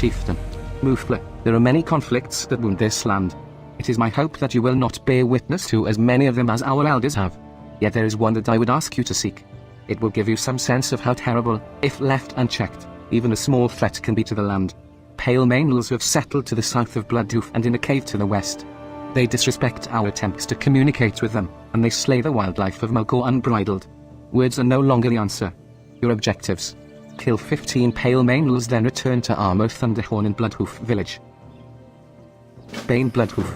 chieftain. Mufla, there are many conflicts that wound this land. It is my hope that you will not bear witness to as many of them as our elders have. Yet there is one that I would ask you to seek. It will give you some sense of how terrible, if left unchecked, even a small threat can be to the land. Pale Mainels have settled to the south of Bloodhoof and in a cave to the west. They disrespect our attempts to communicate with them, and they slay the wildlife of Mulgore unbridled. Words are no longer the answer. Your objectives: kill 15 Pale Mainels, then return to Armo Thunderhorn in Bloodhoof village. Bane Bloodhoof.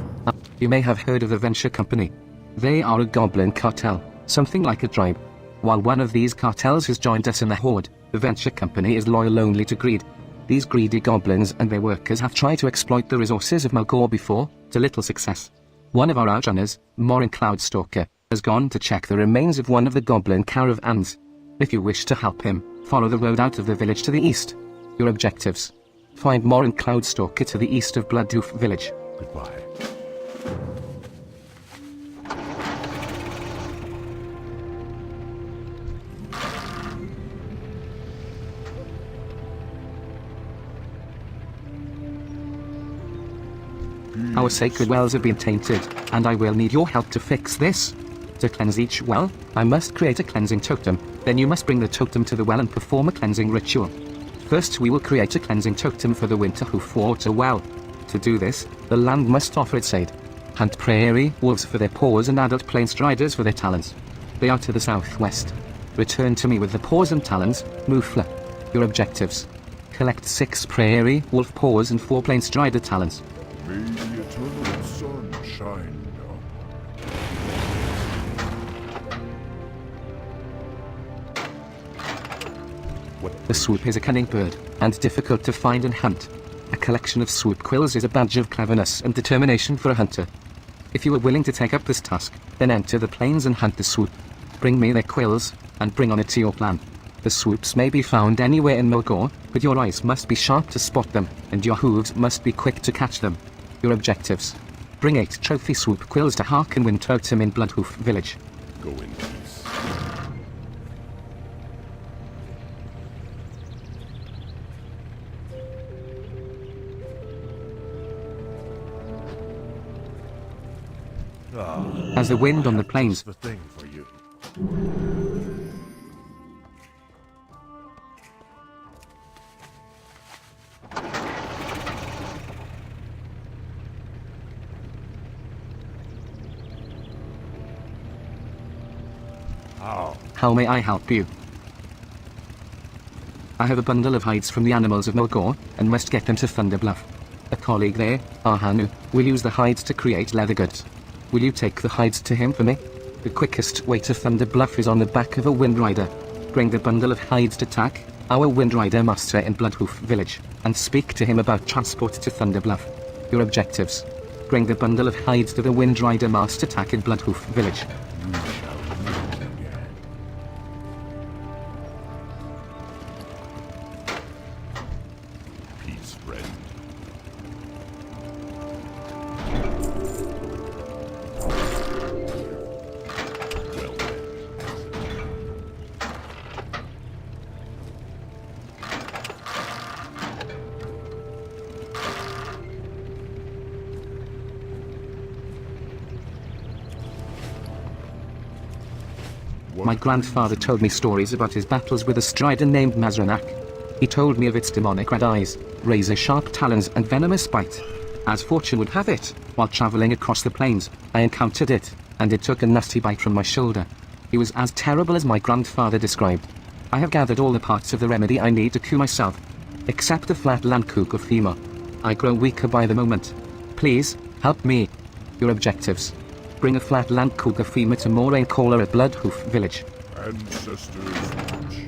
You may have heard of the Venture Company. They are a goblin cartel, something like a tribe. While one of these cartels has joined us in the Horde, the Venture Company is loyal only to greed. These greedy goblins and their workers have tried to exploit the resources of Mulgore before, to little success. One of our outrunners, Morin Cloudstalker, has gone to check the remains of one of the goblin caravans. If you wish to help him, follow the road out of the village to the east. Your objectives: find Morin Cloudstalker to the east of Bloodhoof village. Goodbye. Our sacred wells have been tainted, and I will need your help to fix this. To cleanse each well, I must create a cleansing totem. Then you must bring the totem to the well and perform a cleansing ritual. First we will create a cleansing totem for the Winterhoof water well. To do this, the land must offer its aid. Hunt prairie wolves for their paws and adult plain striders for their talons. They are to the southwest. Return to me with the paws and talons, Mufla. Your objectives: collect 6 prairie wolf paws and 4 plain strider talons. May the eternal sun shine down. The swoop is a cunning bird, and difficult to find and hunt. A collection of swoop quills is a badge of cleverness and determination for a hunter. If you are willing to take up this task, then enter the plains and hunt the swoop. Bring me their quills, and bring on it to your plan. The swoops may be found anywhere in Mulgore, but your eyes must be sharp to spot them, and your hooves must be quick to catch them. Your objectives: bring 8 trophy swoop quills to Harkenwind Totem in Bloodhoof village. Go in peace. As the wind on the plains, The thing for you. how may I help you? I have a bundle of hides from the animals of Mulgore, and must get them to Thunderbluff. A colleague there, Ahanu, will use the hides to create leather goods. Will you take the hides to him for me? The quickest way to Thunderbluff is on the back of a Windrider. Bring the bundle of hides to Tak, our Windrider master in Bloodhoof village, and speak to him about transport to Thunderbluff. Your objectives: bring the bundle of hides to the Windrider master Tak in Bloodhoof village. We shall meet again. Peace, friend. Well met. My grandfather told me stories about his battles with a strider named Mazranak. He told me of its demonic red eyes, razor-sharp talons and venomous bite. As fortune would have it, while traveling across the plains, I encountered it, and it took a nasty bite from my shoulder. He was as terrible as my grandfather described. I have gathered all the parts of the remedy I need to cure myself, except the flat Landkook of Thema. I grow weaker by the moment. Please, help me. Your objectives: bring a flat Landkook of Thema to Moraine Caller at Bloodhoof village. Ancestors watch.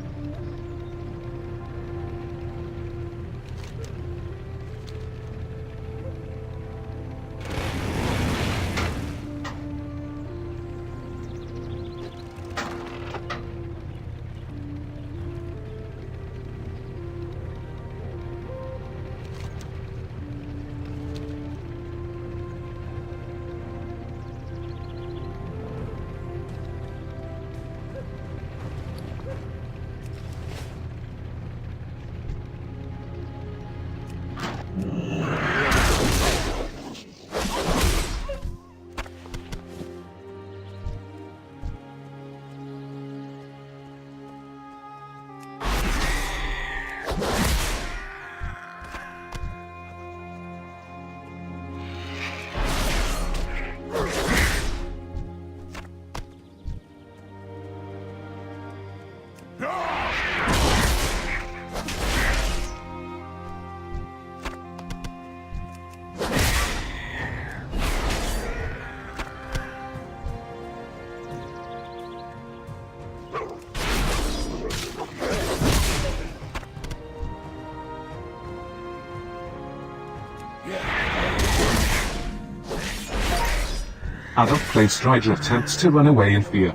Adult Place Strider attempts to run away in fear.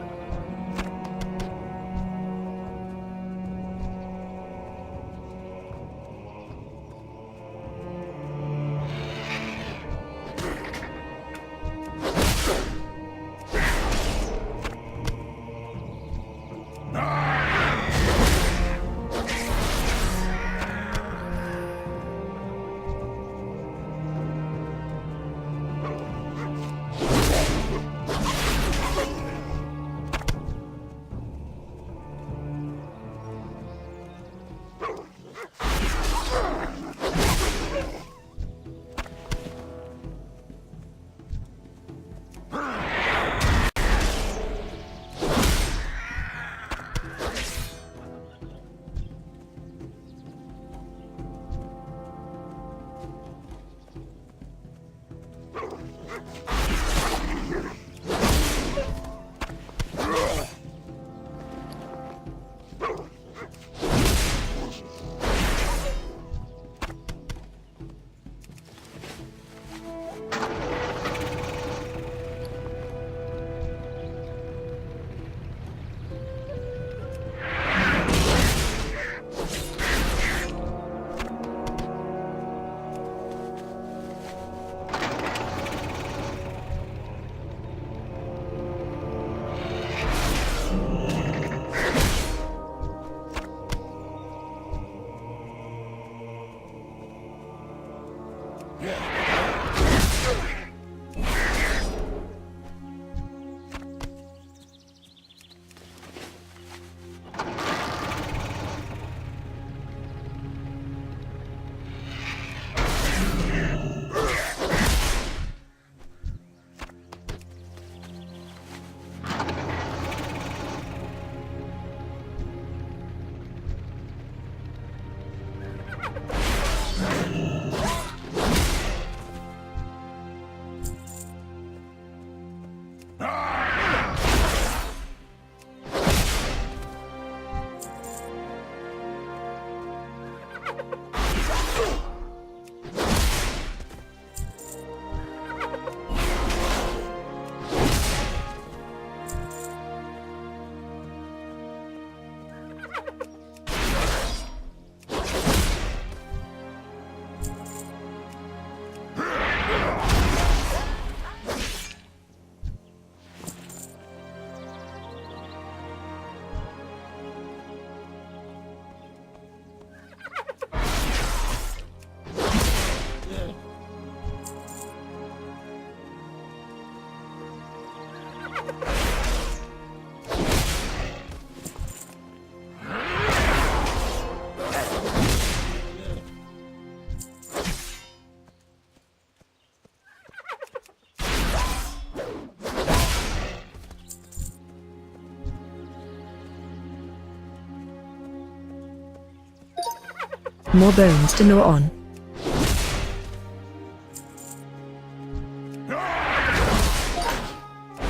More bones to gnaw on.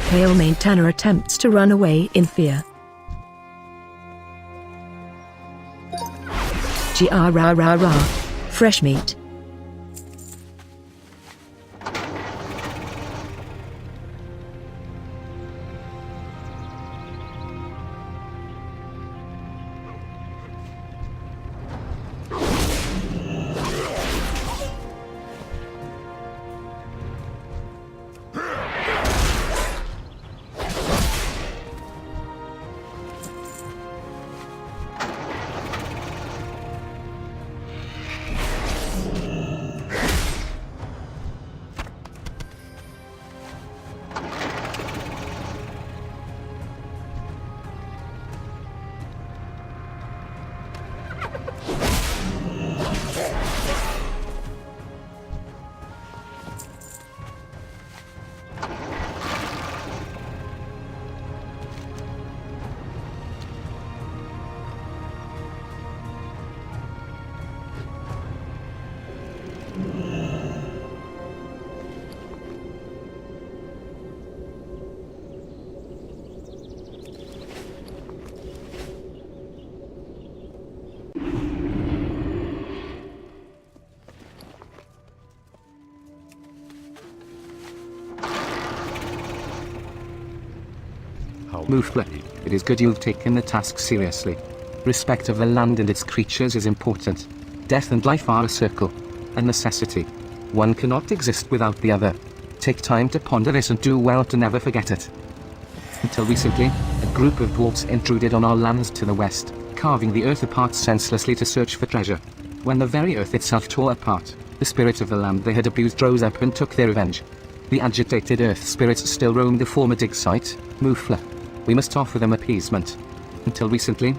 Pale Maintainer attempts to run away in fear. Ra. Fresh meat. Mufla, it is good you've taken the task seriously. Respect of the land and its creatures is important. Death and life are a circle, a necessity. One cannot exist without the other. Take time to ponder this and do well to never forget it. Until recently, a group of dwarves intruded on our lands to the west, carving the earth apart senselessly to search for treasure. When the very earth itself tore apart, the spirit of the land they had abused rose up and took their revenge. The agitated earth spirits still roam the former dig site, Mufla. We must offer them appeasement. Until recently,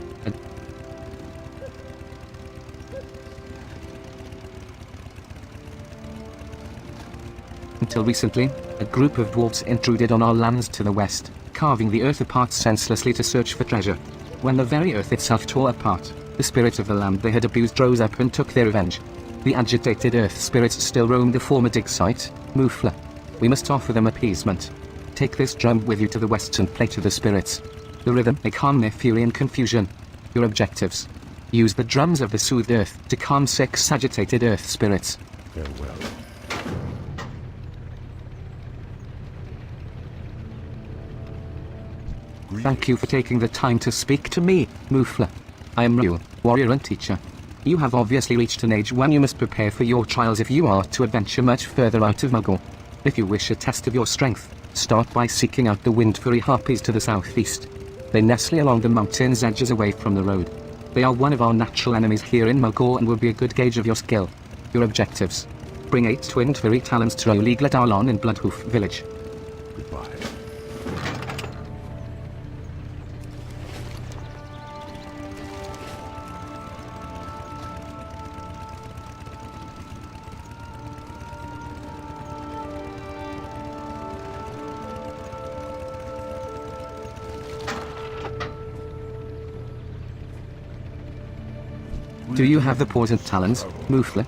a group of dwarves intruded on our lands to the west, carving the earth apart senselessly to search for treasure. When the very earth itself tore apart, the spirit of the land they had abused rose up and took their revenge. The agitated earth spirits still roam the former dig site, Mufla. We must offer them appeasement. Take this drum with you to the west and play to the spirits. The rhythm may calm their fury and confusion. Your objectives: use the drums of the soothed earth to calm 6 agitated earth spirits. Farewell. Thank you for taking the time to speak to me, Mufla. I am Ryu, warrior and teacher. You have obviously reached an age when you must prepare for your trials if you are to adventure much further out of Mulgore. If you wish a test of your strength, start by seeking out the wind furry harpies to the southeast. They nestle along the mountain's edges away from the road. They are one of our natural enemies here in Mulgore and will be a good gauge of your skill. Your objectives: bring 8 twinned furry talons to Oligladalon in Bloodhoof village. Goodbye. Do you have the paws and talons, Mufla?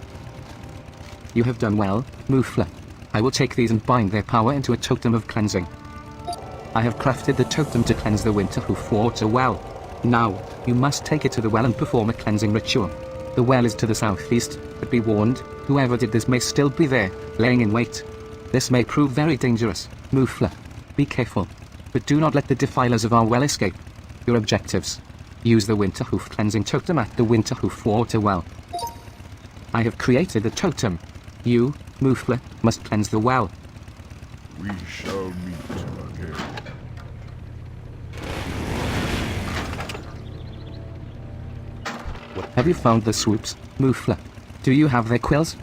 You have done well, Mufla. I will take these and bind their power into a totem of cleansing. I have crafted the totem to cleanse the Winterhoof water well. Now, you must take it to the well and perform a cleansing ritual. The well is to the southeast, but be warned, whoever did this may still be there, laying in wait. This may prove very dangerous, Mufla. Be careful. But do not let the defilers of our well escape. Your objectives: use the Winterhoof cleansing totem at the Winterhoof water well. I have created the totem. You, Mufla, must cleanse the well. We shall meet again. Have you found the swoops, Mufla? Do you have their quills?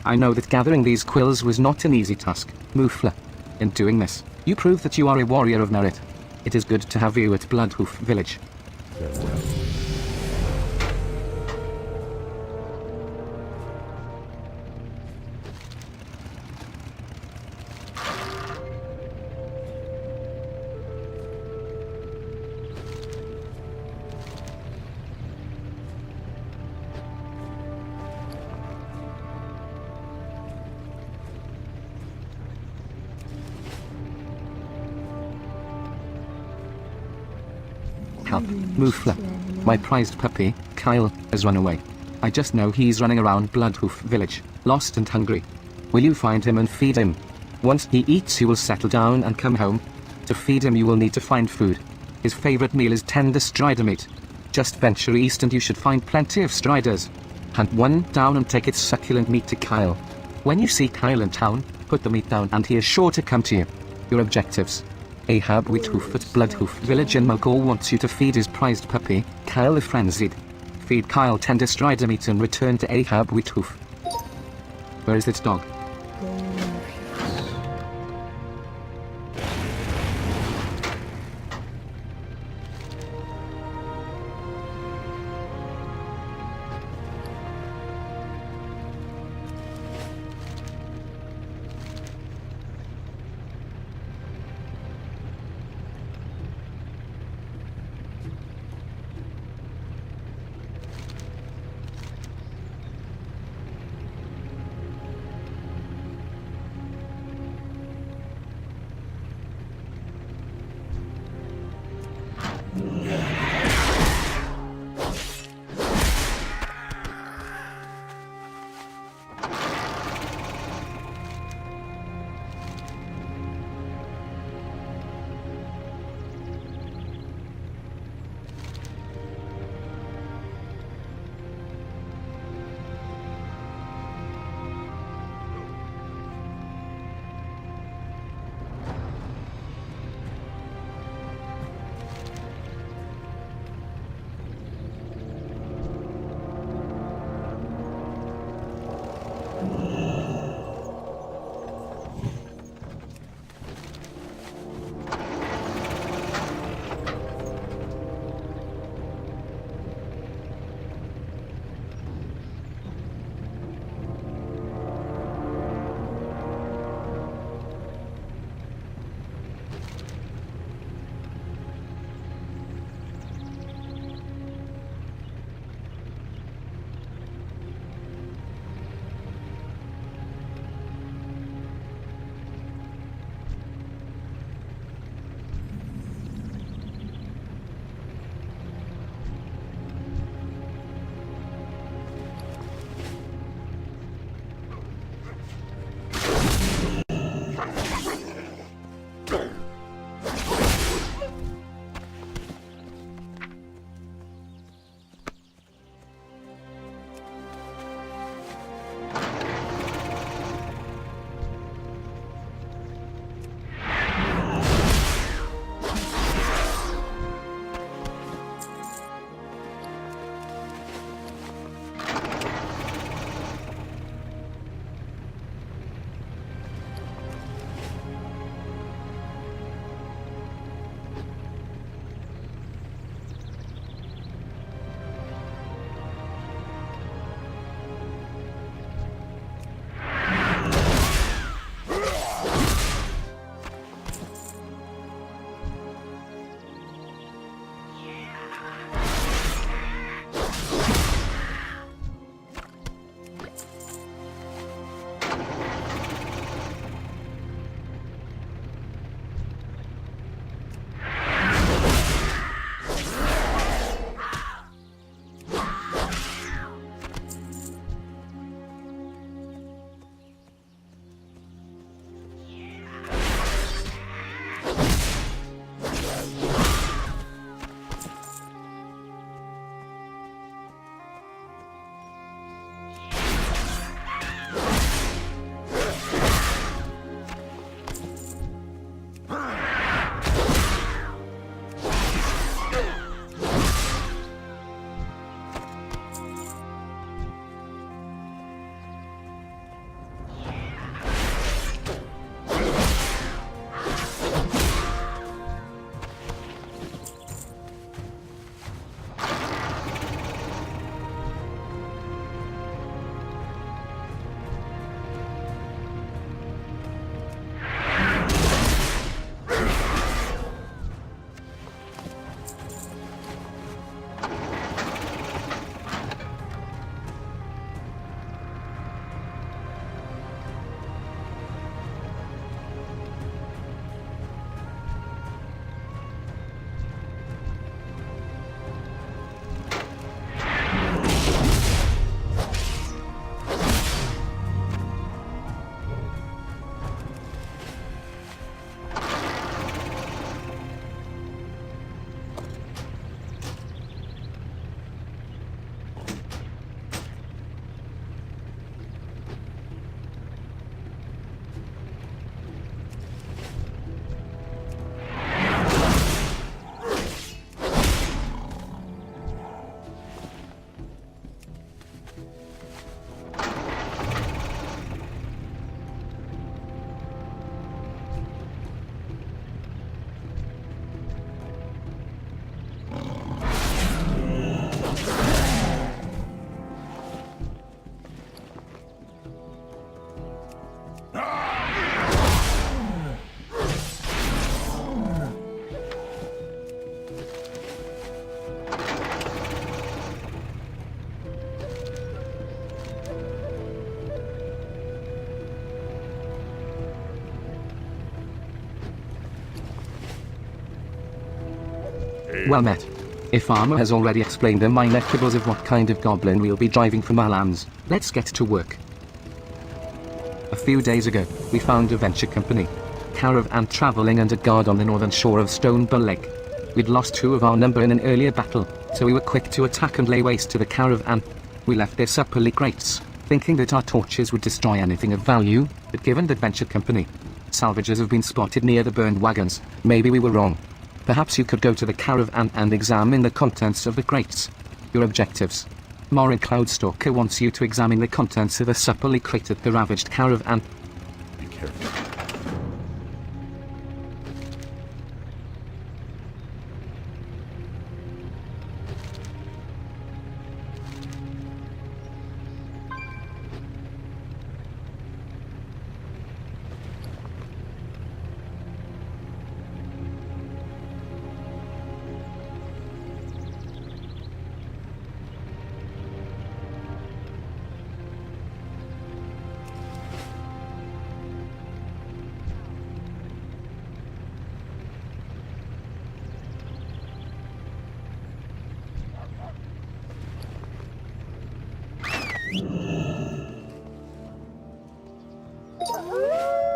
I know that gathering these quills was not an easy task, Mufla. In doing this, you prove that you are a warrior of merit. It is good to have you at Bloodhoof village. Farewell. Help, Mufla. My prized puppy, Kyle, has run away. I just know he's running around Bloodhoof village, lost and hungry. Will you find him and feed him? Once he eats he will settle down and come home. To feed him you will need to find food. His favorite meal is tender strider meat. Just venture east and you should find plenty of striders. Hunt one down and take its succulent meat to Kyle. When you see Kyle in town, put the meat down and he is sure to come to you. Your objectives: Ahab Wheathoof at Bloodhoof village in Mulgore wants you to feed his prized puppy, Kyle the Frenzied. Feed Kyle tender strider meat and return to Ahab Wheathoof. Where is its dog? Well met. If Armor has already explained the minor quibbles of what kind of goblin we'll be driving from our lands, let's get to work. A few days ago, we found a venture company, caravan traveling under guard on the northern shore of Stone Bull Lake. We'd lost 2 of our number in an earlier battle, so we were quick to attack and lay waste to the caravan. We left their supperly crates, thinking that our torches would destroy anything of value, but given that venture company salvagers have been spotted near the burned wagons, maybe we were wrong. Perhaps you could go to the caravan and examine the contents of the crates. Your objectives. Morin Cloudstalker wants you to examine the contents of a supplely crate at the ravaged caravan. Be careful.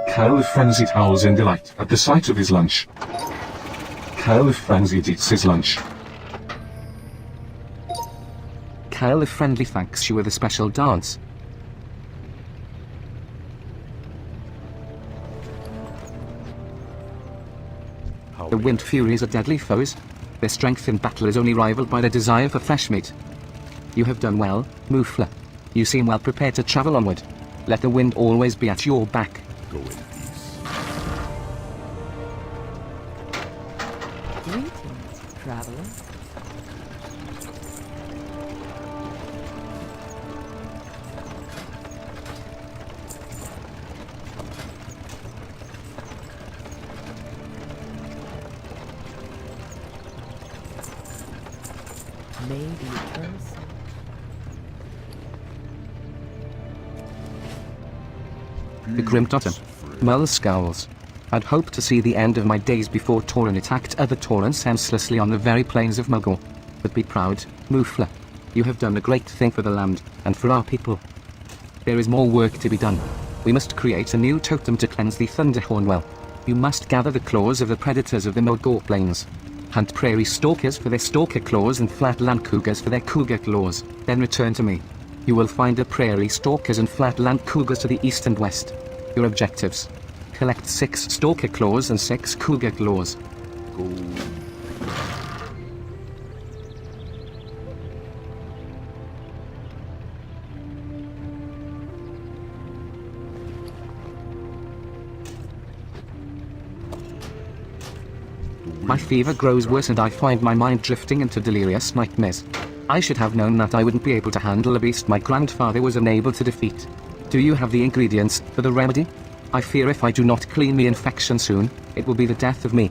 Kyle with frenzied howls in delight at the sight of his lunch. Kyle with frenzied eats his lunch. Kyle of Friendly thanks you with a special dance. The Wind Furies are deadly foes. Their strength in battle is only rivaled by their desire for fresh meat. You have done well, Mufla. You seem well prepared to travel onward. Let the wind always be at your back. Go in peace. Greetings, traveler. May the eternal sun. The Grim Totem. Mull scowls. I'd hoped to see the end of my days before Tauren attacked other Taurens senselessly on the very plains of Mulgore. But be proud, Mufla. You have done a great thing for the land, and for our people. There is more work to be done. We must create a new totem to cleanse the Thunderhorn well. You must gather the claws of the predators of the Mulgore plains. Hunt prairie stalkers for their stalker claws and flatland cougars for their cougar claws. Then return to me. You will find the prairie stalkers and flatland cougars to the east and west. Your objectives. Collect 6 stalker claws and 6 cougar claws. Go. My fever grows worse and I find my mind drifting into delirious nightmares. I should have known that I wouldn't be able to handle a beast my grandfather was unable to defeat. Do you have the ingredients for the remedy? I fear if I do not clean the infection soon, it will be the death of me.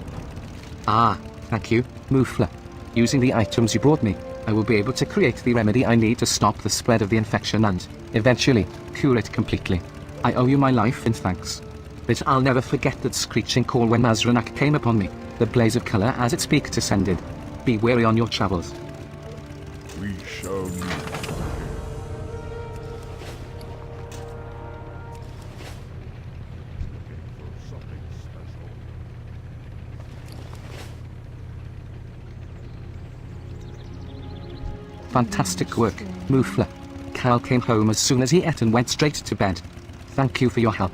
Ah, thank you, Mufla. Using the items you brought me, I will be able to create the remedy I need to stop the spread of the infection and, eventually, cure it completely. I owe you my life in thanks. But I'll never forget that screeching call when Mazranak came upon me, the blaze of colour as its peak descended. Be wary on your travels. We shall meet. For something special. Fantastic work, Mufla. Cal came home as soon as he ate and went straight to bed. Thank you for your help.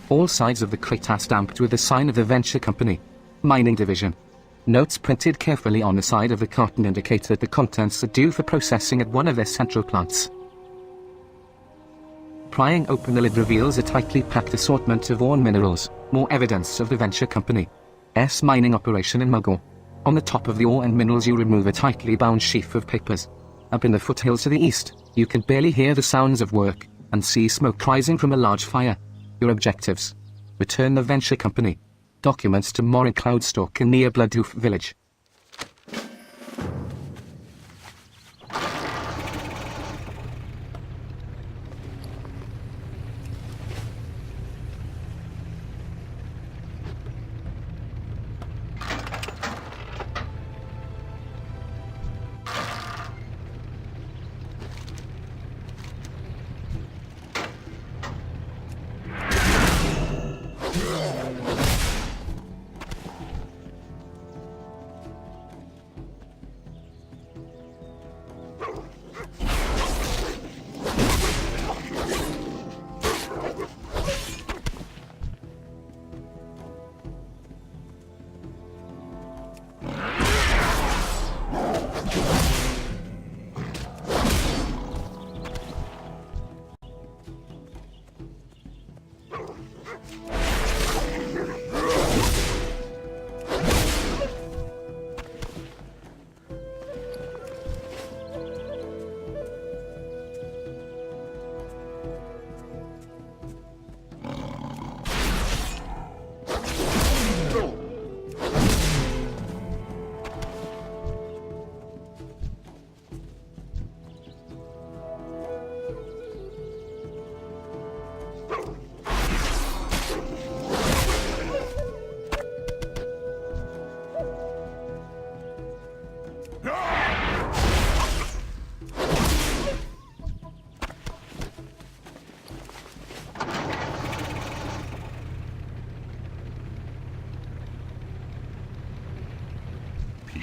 All sides of the crate are stamped with the sign of the Venture Company. Mining Division. Notes printed carefully on the side of the carton indicate that the contents are due for processing at one of their central plants. Prying open the lid reveals a tightly packed assortment of ore and minerals, more evidence of the venture company's mining operation in Mulgore. On the top of the ore and minerals you remove a tightly bound sheaf of papers. Up in the foothills to the east, you can barely hear the sounds of work, and see smoke rising from a large fire. Your objectives: return the venture company documents to Morin Cloudstalk in near Bloodhoof village.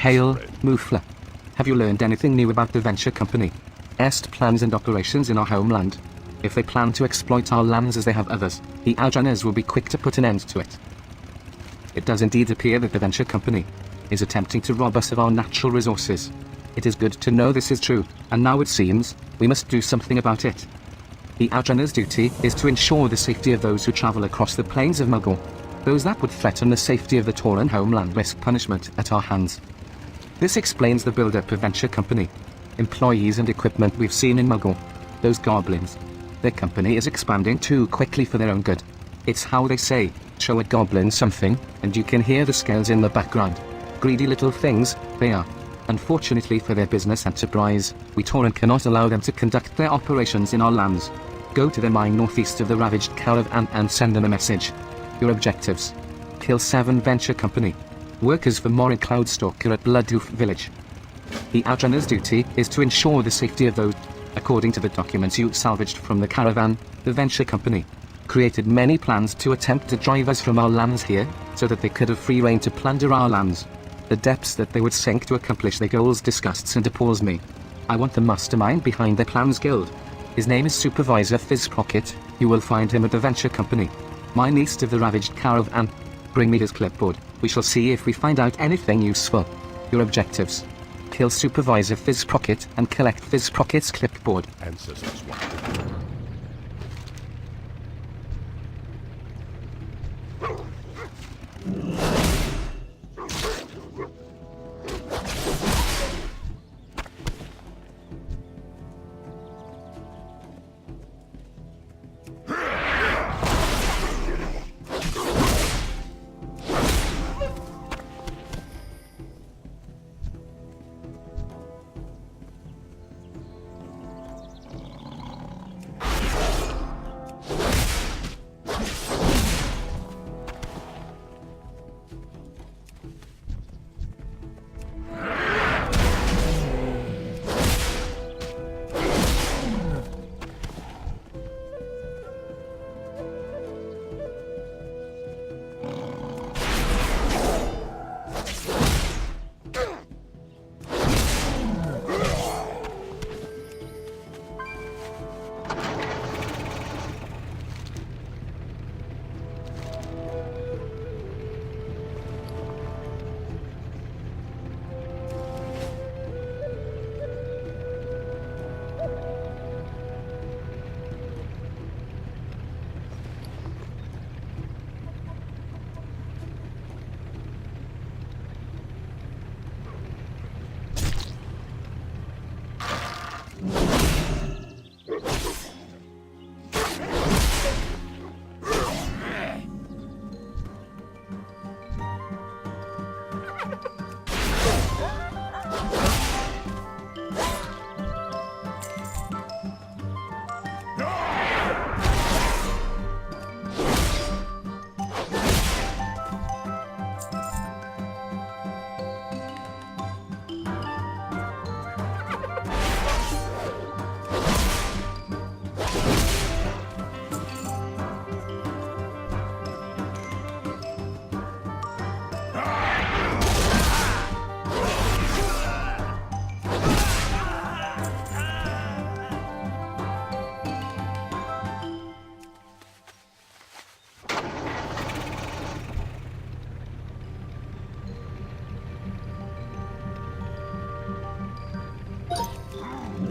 Hail, Mufla. Have you learned anything new about the venture company's plans and operations in our homeland? If they plan to exploit our lands as they have others, the Outrunners will be quick to put an end to it. It does indeed appear that the venture company is attempting to rob us of our natural resources. It is good to know this is true, and now it seems we must do something about it. The Outrunners' duty is to ensure the safety of those who travel across the plains of Mulgore. Those that would threaten the safety of the Tauren homeland risk punishment at our hands. This explains the build-up of venture company employees and equipment we've seen in Mulgore. Those goblins. Their company is expanding too quickly for their own good. It's how they say, show a goblin something, and you can hear the scales in the background. Greedy little things, they are. Unfortunately for their business enterprise, we Tauren cannot allow them to conduct their operations in our lands. Go to the mine northeast of the ravaged caravan and send them a message. Your objectives: kill 7 venture company workers for Morin Cloudstalk at Bloodhoof village. The Outrunners' duty is to ensure the safety of those. According to the documents you salvaged from the caravan, the venture company created many plans to attempt to drive us from our lands here, so that they could have free reign to plunder our lands. The depths that they would sink to accomplish their goals disgusts and appalls me. I want the mastermind behind their plans guild. His name is Supervisor Fizzprocket. You will find him at the venture company mine east of the ravaged caravan. Bring me his clipboard. We shall see if we find out anything useful. Your objectives: kill Supervisor Fizzprocket and collect Fizzprocket's clipboard. Ancestors want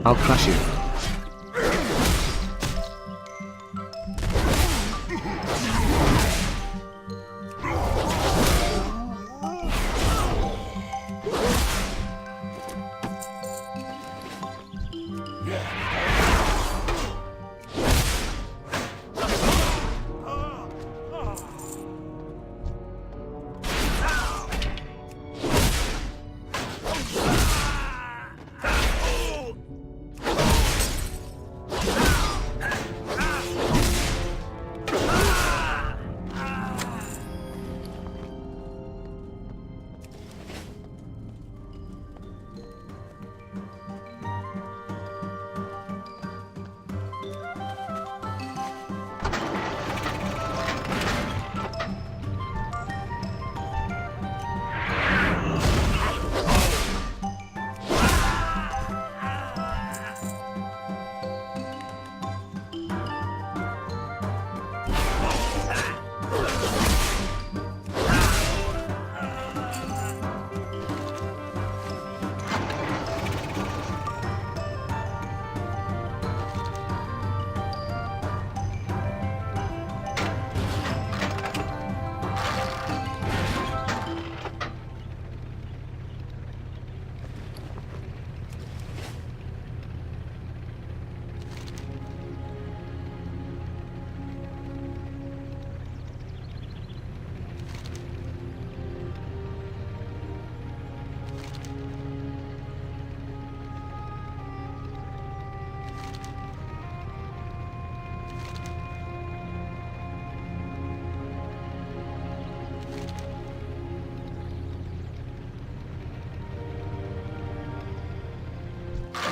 I'll crush you.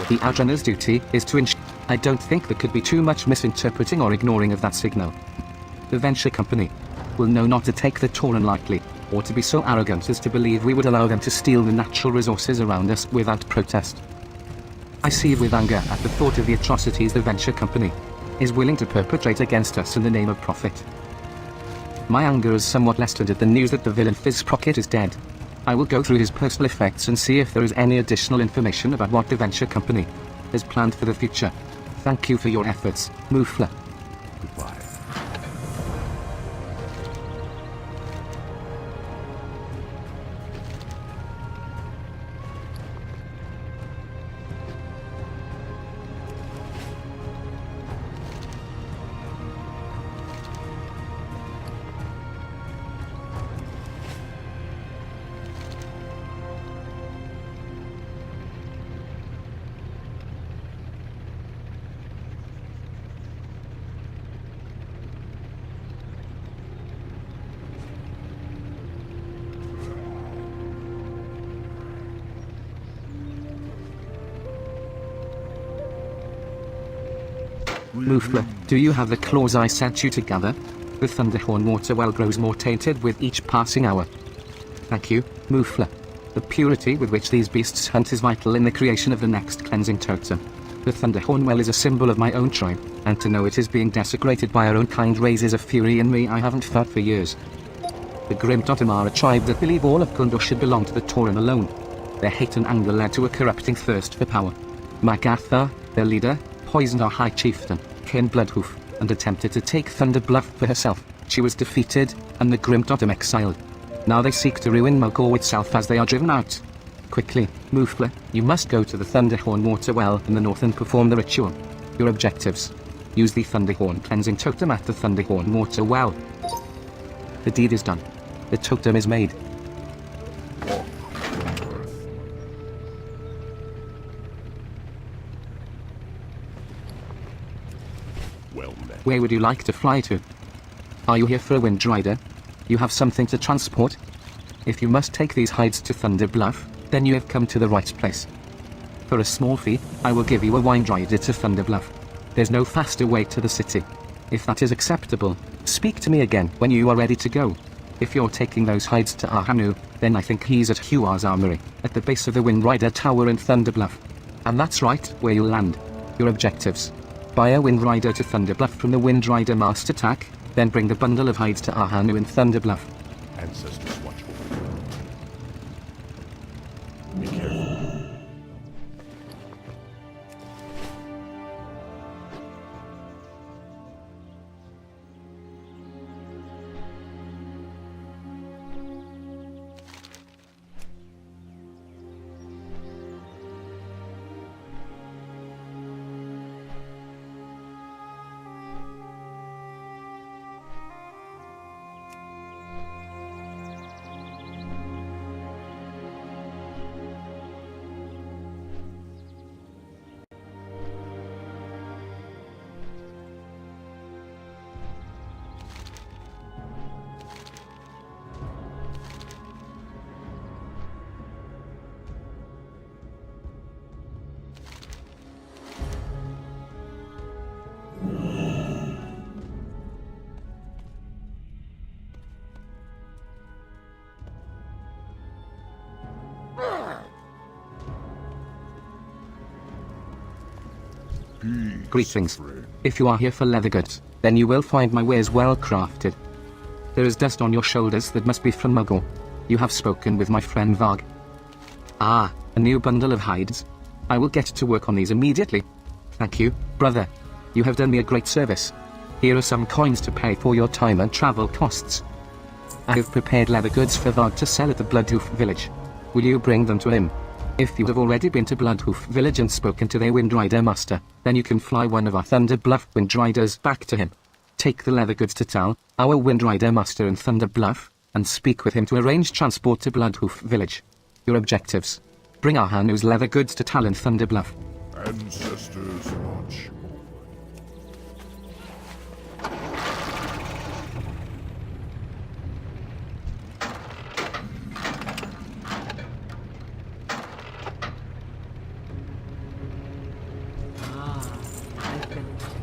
The Outrunner's duty is to ensure. I don't think there could be too much misinterpreting or ignoring of that signal. The venture company will know not to take the Tauren lightly, or to be so arrogant as to believe we would allow them to steal the natural resources around us without protest. I seethe with anger at the thought of the atrocities the venture company is willing to perpetrate against us in the name of profit. My anger is somewhat lessened at the news that the villain Fizzsprocket is dead. I will go through his personal effects and see if there is any additional information about what the venture company has planned for the future. Thank you for your efforts, Mufla. Goodbye. Mufla, do you have the claws I sent you to gather? The Thunderhorn water well grows more tainted with each passing hour. Thank you, Mufla. The purity with which these beasts hunt is vital in the creation of the next cleansing totem. The Thunderhorn well is a symbol of my own tribe, and to know it is being desecrated by our own kind raises a fury in me I haven't felt for years. The Grim Totem are a tribe that believe all of Kalimdor should belong to the Tauren alone. Their hate and anger led to a corrupting thirst for power. Magatha, their leader, poisoned our High Chieftain, Kin Bloodhoof, and attempted to take Thunder Bluff for herself. She was defeated, and the Grim Totem exiled. Now they seek to ruin Mulgore itself as they are driven out. Quickly, Mufla, you must go to the Thunderhorn water well in the north and perform the ritual. Your objectives. Use the Thunderhorn cleansing totem at the Thunderhorn water well. The deed is done. The totem is made. Walk from earth. Well met. Where would you like to fly to? Are you here for a Wind Rider? You have something to transport? If you must take these hides to Thunder Bluff, then you have come to the right place. For a small fee, I will give you a Wind Rider to Thunder Bluff. There's no faster way to the city. If that is acceptable, speak to me again when you are ready to go. If you're taking those hides to Ahanu, then I think he's at Huar's armory, at the base of the Wind Rider Tower in Thunder Bluff. And that's right where you'll land. Your objectives. Buy a Wind Rider to Thunder Bluff from the Wind Rider Master Tack, then bring the bundle of hides to Ahanu in Thunder Bluff. Ancestors watch over you. Be careful. Greetings. friend. If you are here for leather goods, then you will find my wares well crafted. There is dust on your shoulders that must be from Mulgore. You have spoken with my friend Varg. Ah, a new bundle of hides. I will get to work on these immediately. Thank you, brother. You have done me a great service. Here are some coins to pay for your time and travel costs. I have prepared leather goods for Varg to sell at the Bloodhoof village. Will you bring them to him? If you have already been to Bloodhoof village and spoken to their Windrider master, then you can fly one of our Thunder Bluff Windriders back to him. Take the leather goods to Tal, our Windrider master in Thunder Bluff, and speak with him to arrange transport to Bloodhoof village. Your objectives. Bring Arhanu's leather goods to Tal in Thunder Bluff. Ancestors watch. Ah, I've been expecting.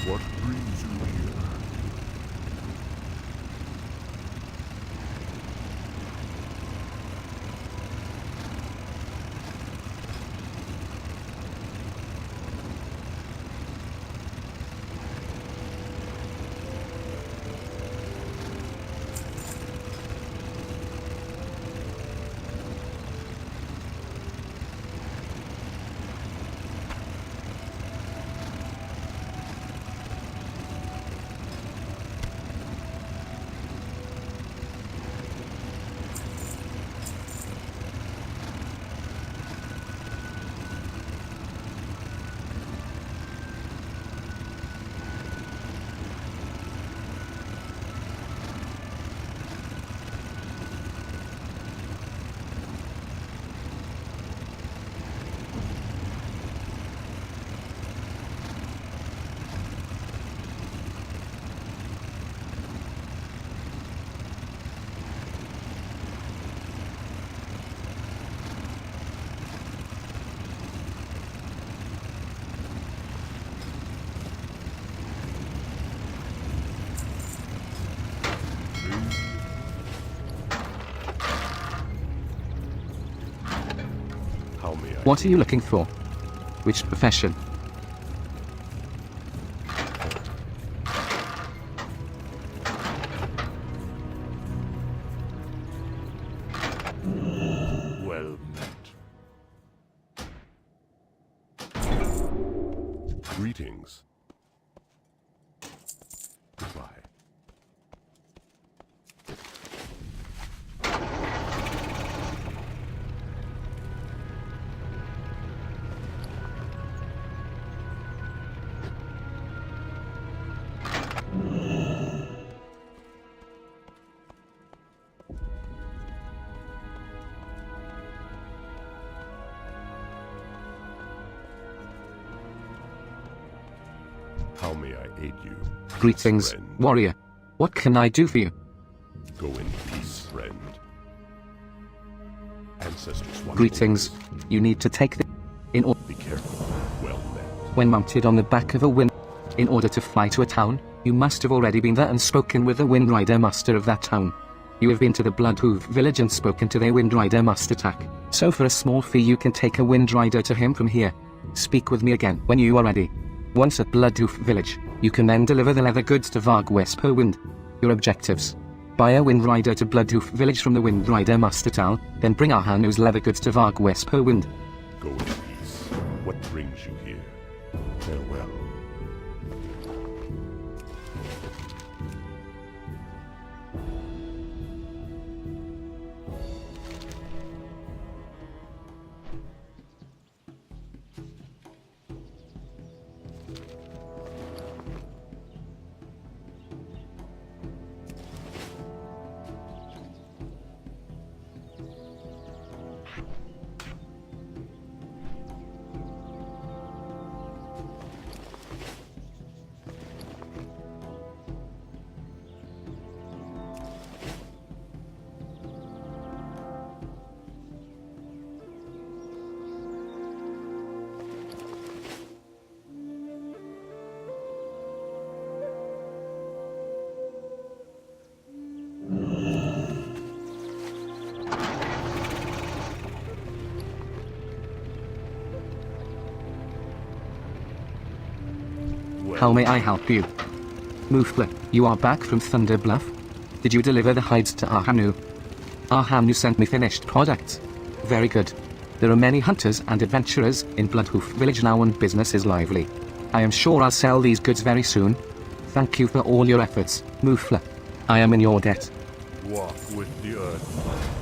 What brings you here? How may I? What are you looking for? Which profession? Well met. Greetings. Goodbye. How may I aid you? Greetings, friend? warrior. What can I do for you? Go in peace, friend. Ancestors watch. Greetings. You need to take the... In order... Be careful. Well met. When mounted on the back of a wind... In order to fly to a town, you must have already been there and spoken with the Windrider master of that town. You have been to the Bloodhoof village and spoken to their Windrider master tack. So for a small fee you can take a Windrider to him from here. Speak with me again when you are ready. Once at Bloodhoof village, you can then deliver the leather goods to Varg Whisperwind. Your objectives. Buy a Windrider to Bloodhoof village from the Windrider master Tal, then bring Arhanu's leather goods to Varg Whisperwind. Go in peace. What brings you here? Farewell. How may I help you? Mufla, you are back from Thunder Bluff? Did you deliver the hides to Ahanu? Ahanu sent me finished products. Very good. There are many hunters and adventurers in Bloodhoof village now and business is lively. I am sure I'll sell these goods very soon. Thank you for all your efforts, Mufla. I am in your debt. Walk with the earth.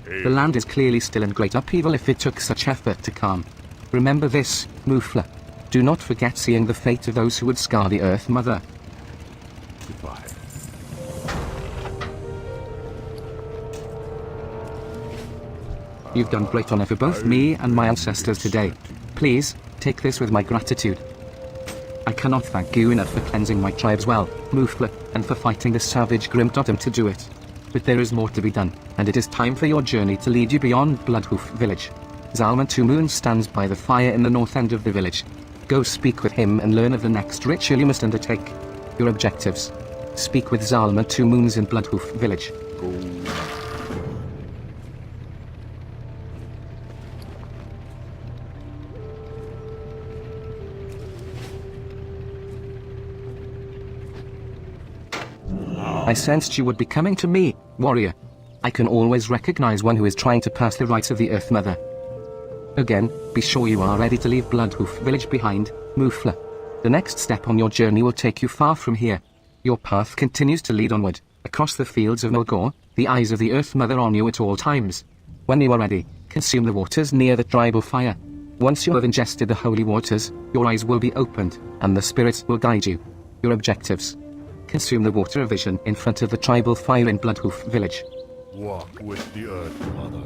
The land is clearly still in great upheaval if it took such effort to calm. Remember this, Mufla. Do not forget seeing the fate of those who would scar the Earth Mother. Goodbye. You've done great honor for both me and my ancestors today. Please, take this with my gratitude. I cannot thank you enough for cleansing my tribes well, Mufla, and for fighting the savage Grimtotem to do it. But there is more to be done, and it is time for your journey to lead you beyond Bloodhoof village. Zalman Two Moons stands by the fire in the north end of the village. Go speak with him and learn of the next ritual you must undertake. Your objectives. Speak with Zalman Two Moons in Bloodhoof village. I sensed you would be coming to me, warrior. I can always recognize one who is trying to pass the rites of the Earth Mother. Again, be sure you are ready to leave Bloodhoof village behind, Mufla. The next step on your journey will take you far from here. Your path continues to lead onward, across the fields of Mulgore, the eyes of the Earth Mother on you at all times. When you are ready, consume the waters near the tribal fire. Once you have ingested the holy waters, your eyes will be opened, and the spirits will guide you. Your objectives. Consume the water of vision in front of the tribal fire in Bloodhoof village. Walk with the Earth Mother.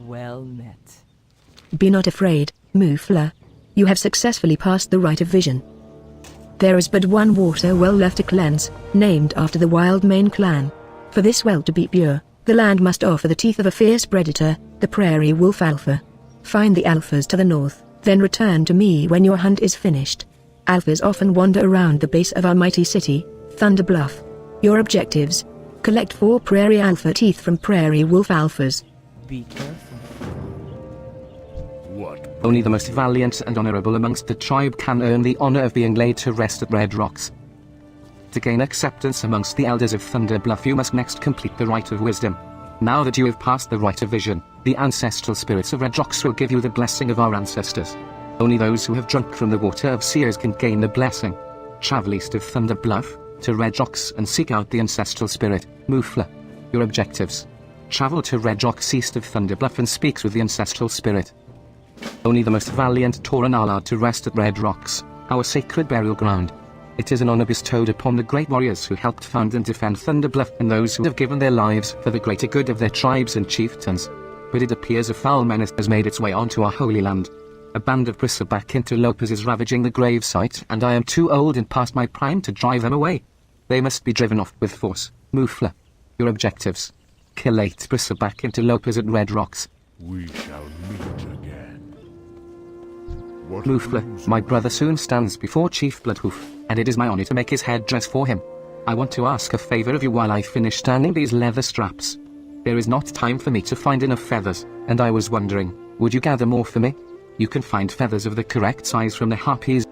Well met. Be not afraid, Mufla. You have successfully passed the rite of vision. There is but one water well left to cleanse, named after the Wild Mane clan. For this well to be pure, the land must offer the teeth of a fierce predator, the prairie wolf alpha. Find the alphas to the north, then return to me when your hunt is finished. Alphas often wander around the base of our mighty city, Thunder Bluff. Your objectives. Collect 4 prairie alpha teeth from prairie wolf alphas. Be careful. What? Only the most valiant and honorable amongst the tribe can earn the honor of being laid to rest at Red Rocks. To gain acceptance amongst the elders of Thunder Bluff, you must next complete the Rite of Wisdom. Now that you have passed the Rite of Vision, the ancestral spirits of Red Rocks will give you the blessing of our ancestors. Only those who have drunk from the water of seers can gain the blessing. Travel east of Thunder Bluff, to Red Rocks, and seek out the ancestral spirit, Mufla. Your objectives. Travel to Red Rocks east of Thunder Bluff and speak with the ancestral spirit. Only the most valiant Tauren are allowed to rest at Red Rocks, our sacred burial ground. It is an honor bestowed upon the great warriors who helped found and defend Thunder Bluff and those who have given their lives for the greater good of their tribes and chieftains. But it appears a foul menace has made its way onto our holy land. A band of bristleback interlopers is ravaging the gravesite, and I am too old and past my prime to drive them away. They must be driven off with force. Mufla. Your objectives. Kill 8 bristleback interlopers at Red Rocks. We shall meet again. What Mufla, brings my you brother soon stands before Chief Bloodhoof, and it is my honor to make his headdress for him. I want to ask a favor of you while I finish tanning these leather straps. There is not time for me to find enough feathers, and I was wondering, would you gather more for me? You can find feathers of the correct size from the harpies.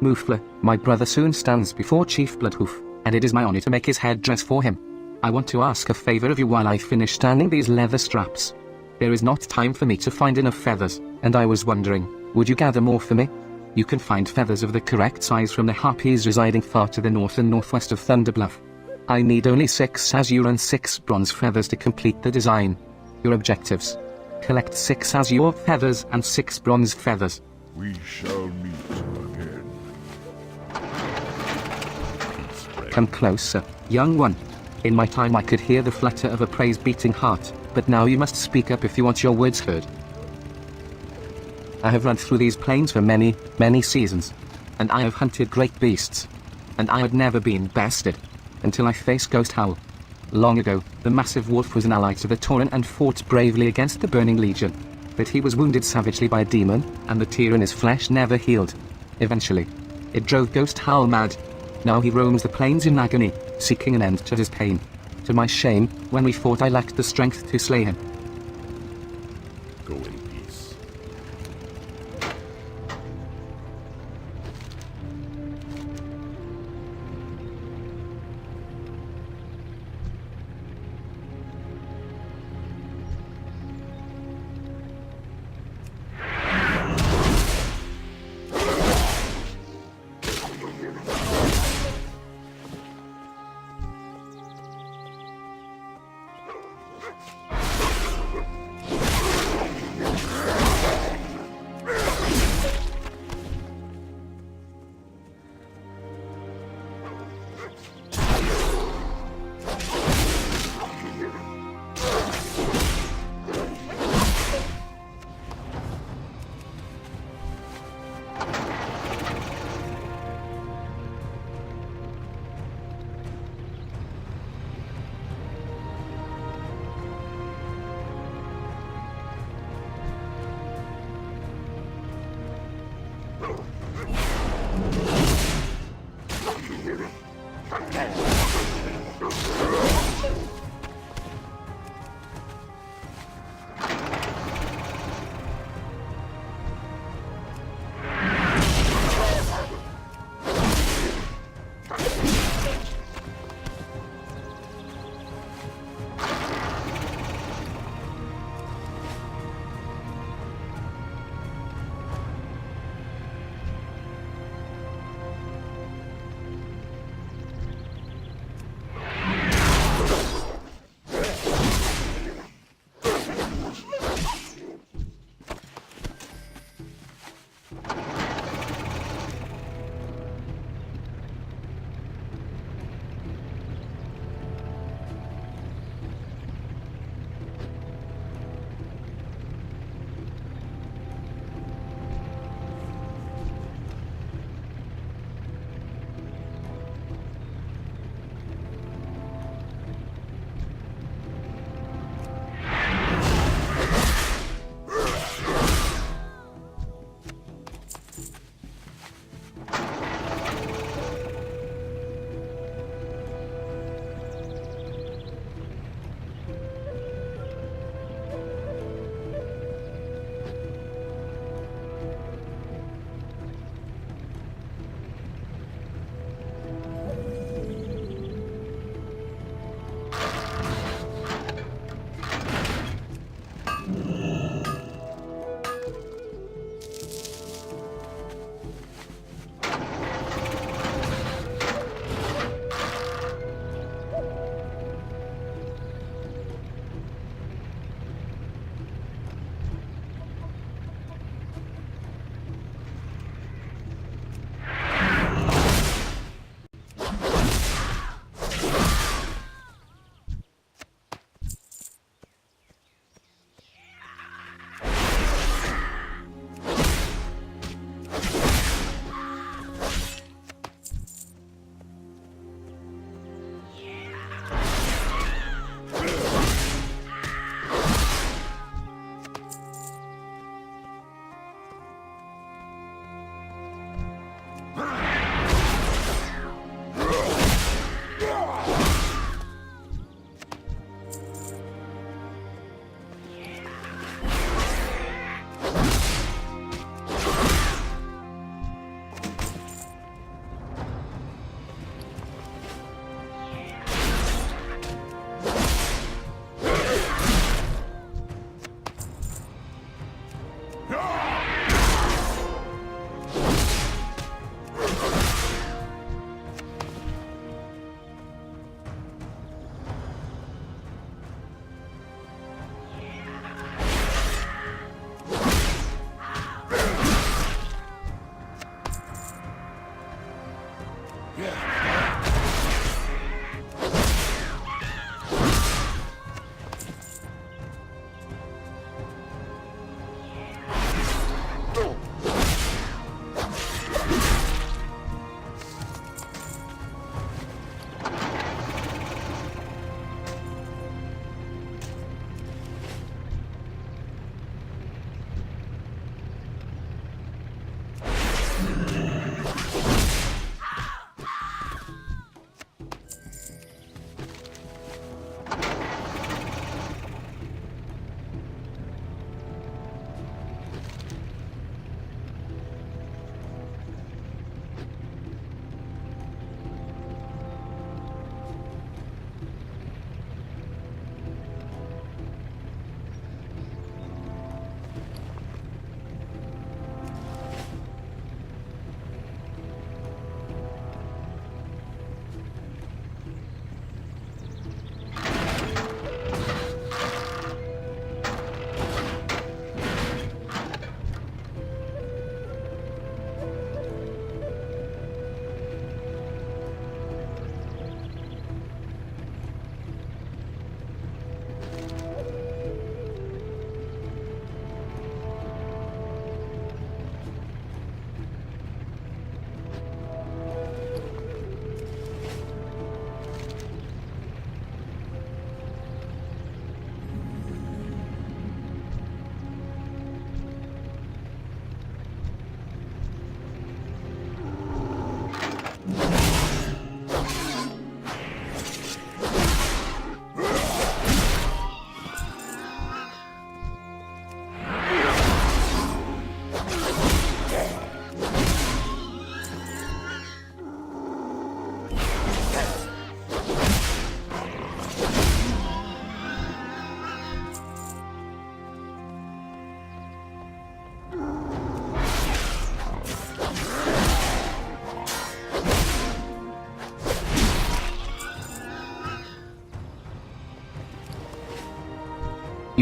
Mufla, my brother soon stands before Chief Bloodhoof, and it is my honor to make his headdress for him. I want to ask a favor of you while I finish tanning these leather straps. There is not time for me to find enough feathers, and I was wondering, would you gather more for me? You can find feathers of the correct size from the harpies residing far to the north and northwest of Thunderbluff. I need only 6 azure and 6 bronze feathers to complete the design. Your objectives: collect 6 azure feathers and 6 bronze feathers. We shall meet again. Peace, friend. Come closer, young one. In my time I could hear the flutter of a praise-beating heart, but now you must speak up if you want your words heard. I have run through these plains for many, many seasons, and I have hunted great beasts, and I had never been bested, until I faced Ghost Howl. Long ago, the massive wolf was an ally to the Tauren and fought bravely against the Burning Legion, but he was wounded savagely by a demon, and the tear in his flesh never healed. Eventually, it drove Ghost Howl mad. Now he roams the plains in agony, seeking an end to his pain. To my shame, when we fought I lacked the strength to slay him. Go in peace.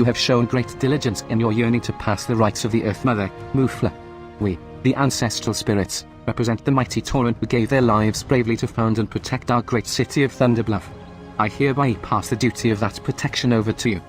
You have shown great diligence in your yearning to pass the rites of the Earth Mother, Mufla. We, the ancestral spirits, represent the mighty Tauren who gave their lives bravely to found and protect our great city of Thunderbluff. I hereby pass the duty of that protection over to you.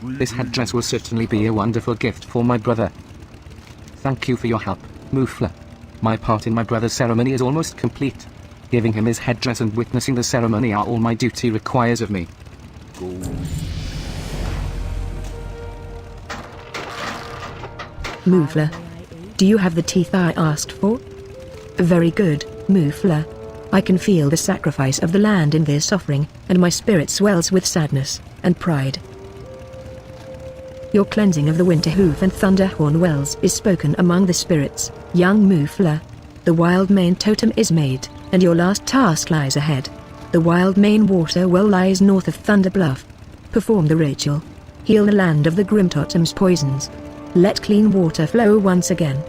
This headdress will certainly be a wonderful gift for my brother. Thank you for your help, Mufla. My part in my brother's ceremony is almost complete. Giving him his headdress and witnessing the ceremony are all my duty requires of me. Mufla. Do you have the teeth I asked for? Very good, Mufla. I can feel the sacrifice of the land in this offering, and my spirit swells with sadness and pride. Your cleansing of the Winterhoof and Thunderhorn wells is spoken among the spirits, young Mufla. The Wild Mane totem is made, and your last task lies ahead. The Wild Mane water well lies north of Thunderbluff. Perform the ritual. Heal the land of the Grim Totem's poisons. Let clean water flow once again.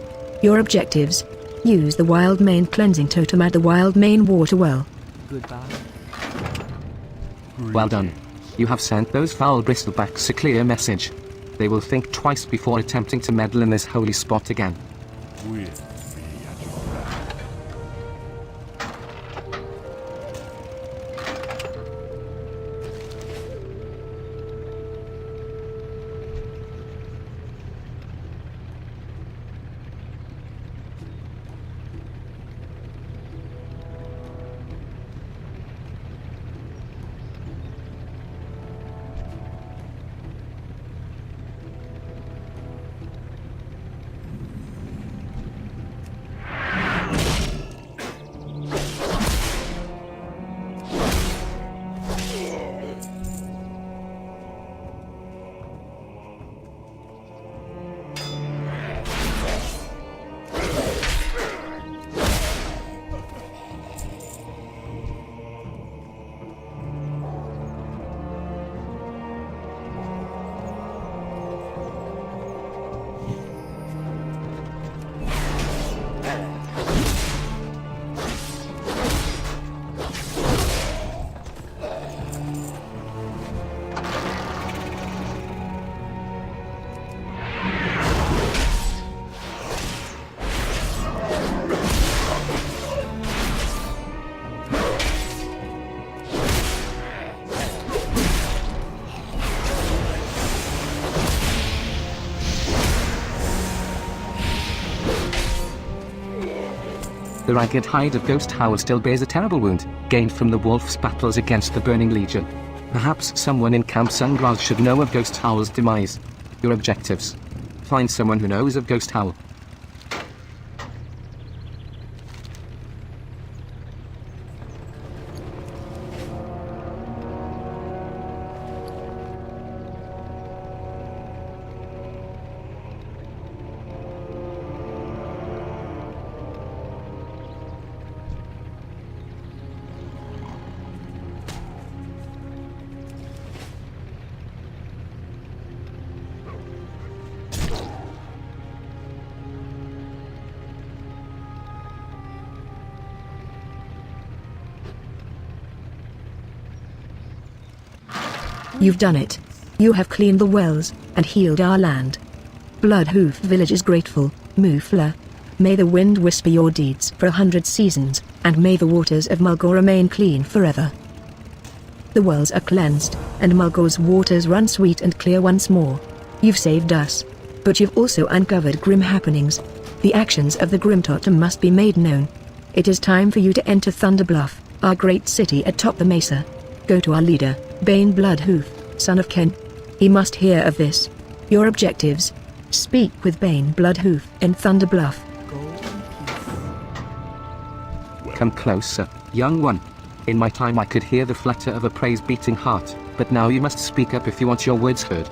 Your objectives: use the Wild Mane cleansing totem at the Wild Mane water well. Goodbye. Well done. You have sent those foul bristlebacks a clear message. They will think twice before attempting to meddle in this holy spot again. With me at your back. The ragged hide of Ghost Howl still bears a terrible wound, gained from the wolf's battles against the Burning Legion. Perhaps someone in Camp Sunglass should know of Ghost Howl's demise. Your objectives: find someone who knows of Ghost Howl. You've done it. You have cleaned the wells, and healed our land. Bloodhoof Village is grateful, Mufla. May the wind whisper your deeds for 100 seasons, and may the waters of Mulgore remain clean forever. The wells are cleansed, and Mulgore's waters run sweet and clear once more. You've saved us. But you've also uncovered grim happenings. The actions of the Grimtotem must be made known. It is time for you to enter Thunderbluff, our great city atop the mesa. Go to our leader, Bane Bloodhoof, son of Ken. He must hear of this. Your objectives. Speak with Bane Bloodhoof in Thunderbluff. Go in peace. Come closer, young one. In my time I could hear the flutter of a praise-beating heart, but now you must speak up if you want your words heard.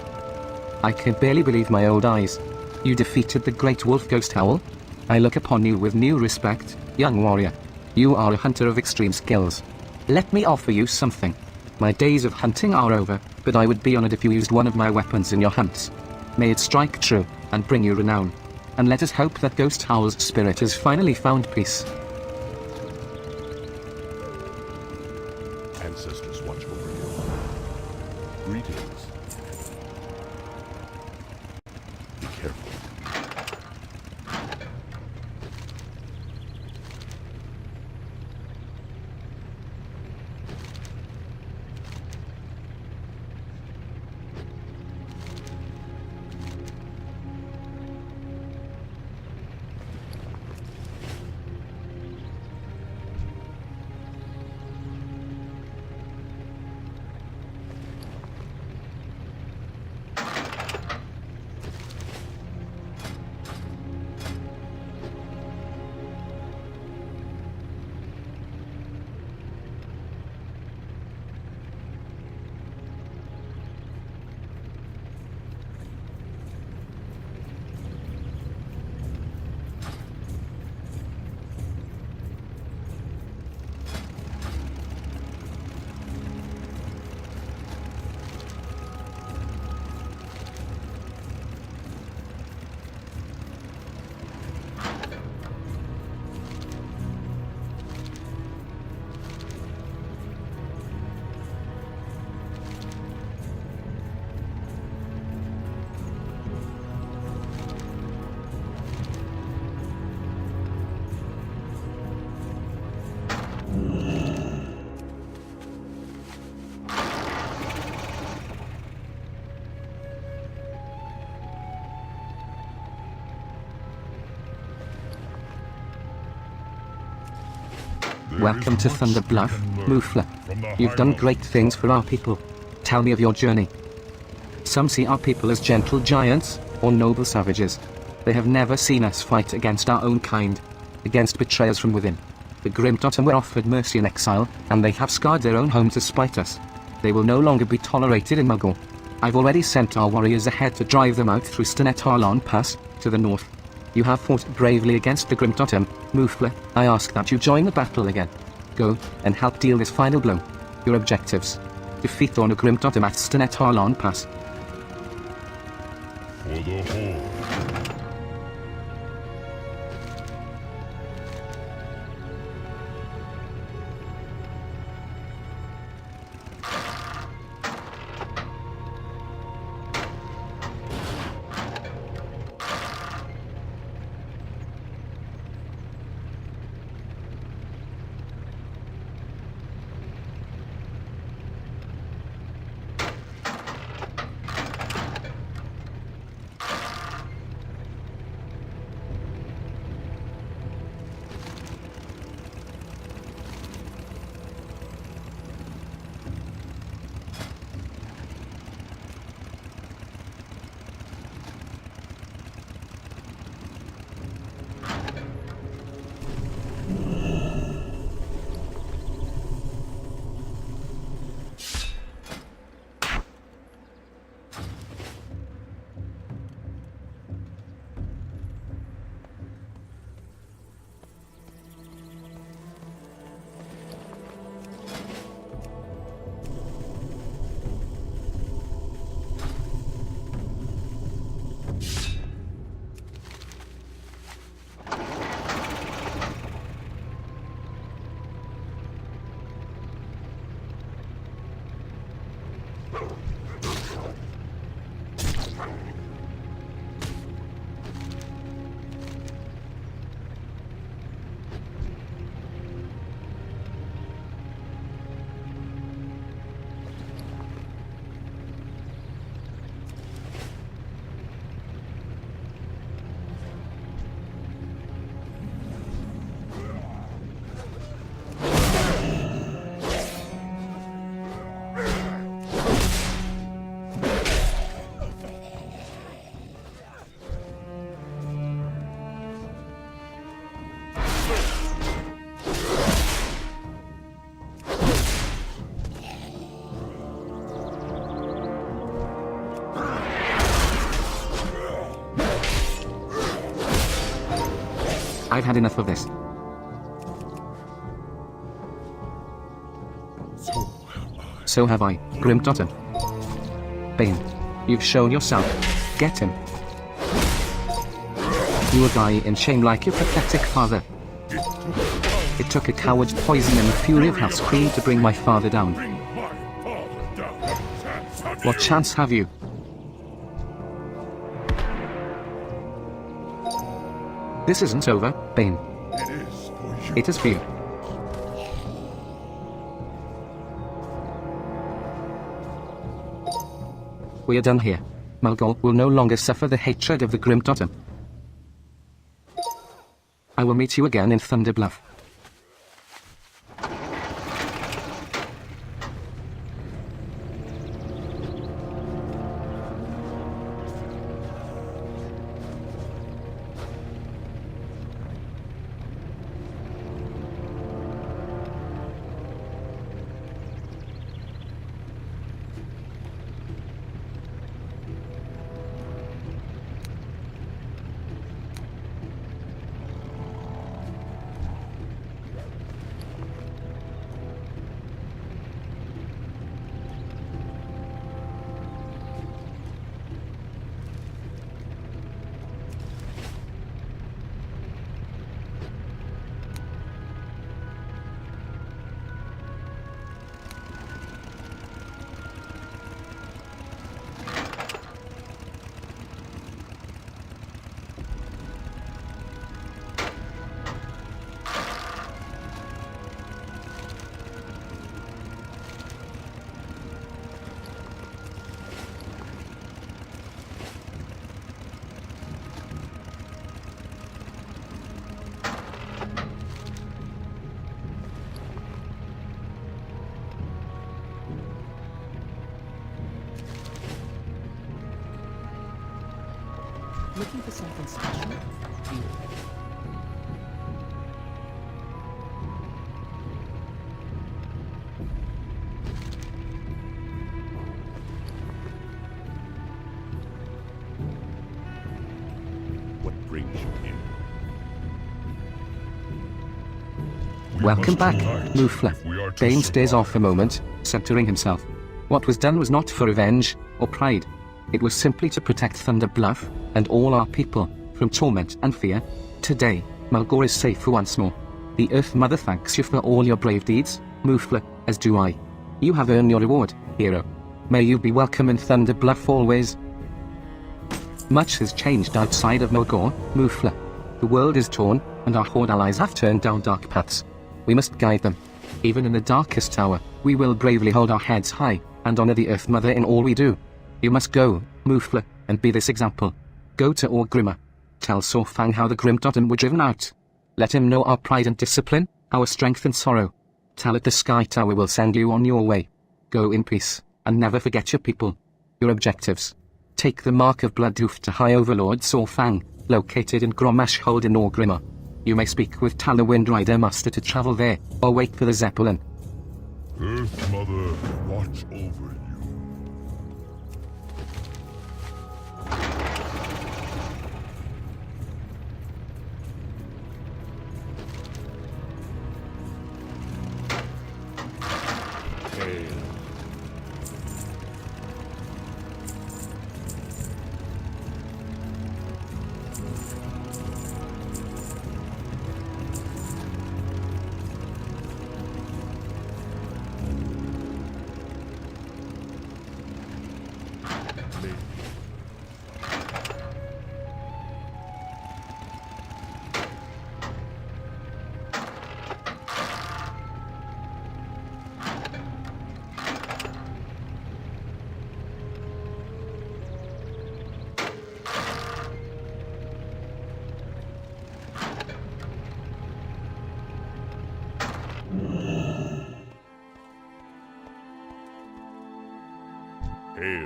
I can barely believe my old eyes. You defeated the great wolf ghost owl? I look upon you with new respect, young warrior. You are a hunter of extreme skills. Let me offer you something. My days of hunting are over, but I would be honored if you used one of my weapons in your hunts. May it strike true, and bring you renown. And let us hope that Ghost Owl's spirit has finally found peace. Ancestors watch over you. Greetings. Be careful. Welcome to Thunderbluff, Mufla. You've done great things for our people. Tell me of your journey. Some see our people as gentle giants, or noble savages. They have never seen us fight against our own kind, against betrayers from within. The Grimtotem were offered mercy in exile, and they have scarred their own home to spite us. They will no longer be tolerated in Mulgore. I've already sent our warriors ahead to drive them out through Stenet Harlan Pass, to the north. You have fought bravely against the Grimtotem, Mufla. I ask that you join the battle again. Go, and help deal this final blow. Your objectives. Defeat Thorno Grimtotem at Stenet Harlan Pass. For the Horde. I've had enough of this. So have I, Grimtotten. Bane, you've shown yourself. Get him. You will die in shame like your pathetic father. It took a coward's poison and the fury of House Queen to bring my father down. What chance have you? This isn't over, Bane. It is for you. We are done here. Mulgore will no longer suffer the hatred of the Grimtotten. I will meet you again in Thunderbluff. Looking for something special? Here. What brings you here? Welcome back, Mufla. Bane stays off a moment, centering himself. What was done was not for revenge or pride. It was simply to protect Thunderbluff and all our people from torment and fear. Today, Mulgore is safe once more. The Earth Mother thanks you for all your brave deeds, Mufla, as do I. You have earned your reward, hero. May you be welcome in Thunderbluff always. Much has changed outside of Mulgore, Mufla. The world is torn, and our Horde allies have turned down dark paths. We must guide them. Even in the darkest tower, we will bravely hold our heads high, and honor the Earth Mother in all we do. You must go, Mufla, and be this example. Go to Orgrimmar. Tell Sorfang how the Grimtotten were driven out. Let him know our pride and discipline, our strength and sorrow. Tell it the Sky Tower will send you on your way. Go in peace, and never forget your people. Your objectives. Take the Mark of Bloodhoof to High Overlord Sorfang, located in Gromash Hold in Orgrimmar. You may speak with Tala Windrider Master to travel there, or wait for the Zeppelin. Earth Mother, watch over you.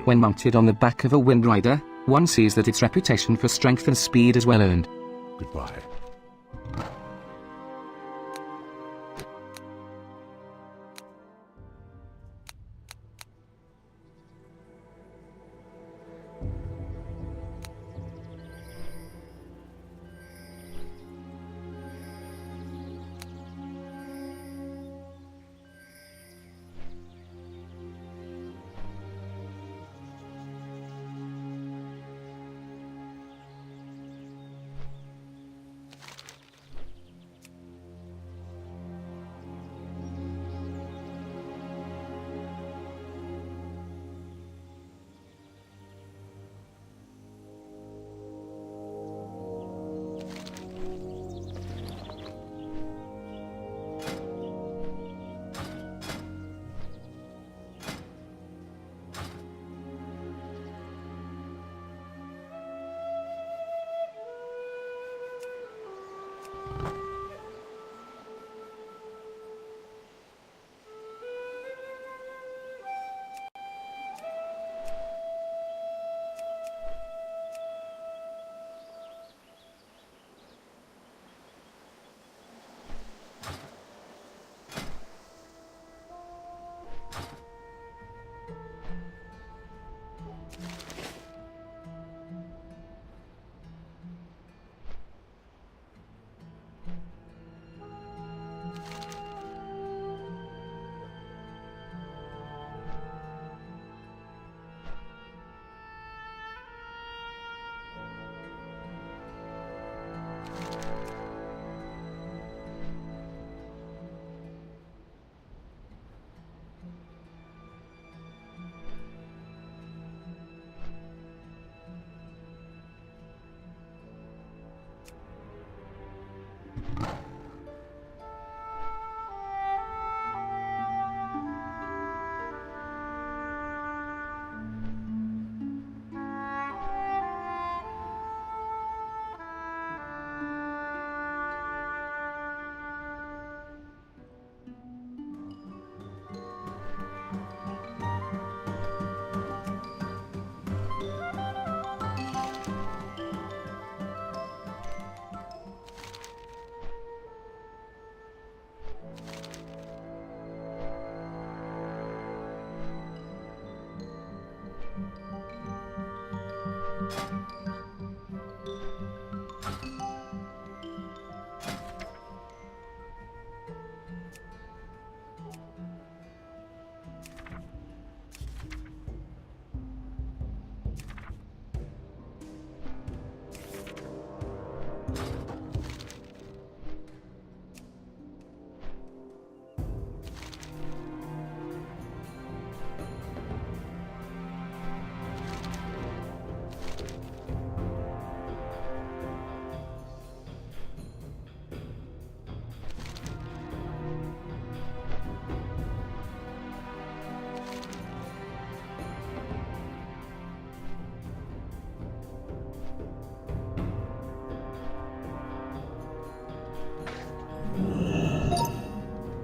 When mounted on the back of a Windrider, one sees that its reputation for strength and speed is well earned. Goodbye.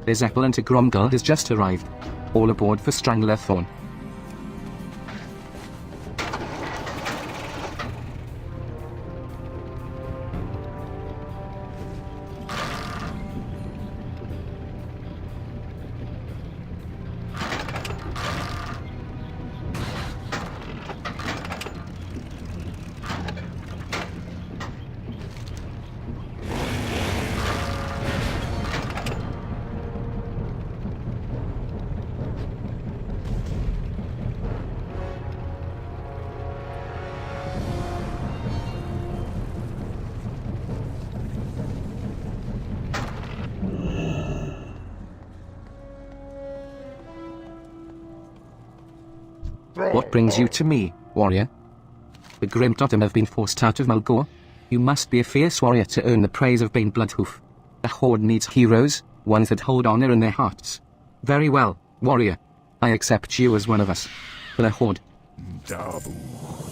The Zeppelin to Gromgul has just arrived. All aboard for Strangler Thorn. What brings you to me, warrior? The Grim Totem have been forced out of Mulgore. You must be a fierce warrior to earn the praise of Bane Bloodhoof. The Horde needs heroes, ones that hold honor in their hearts. Very well, warrior. I accept you as one of us. For the Horde. Dabu.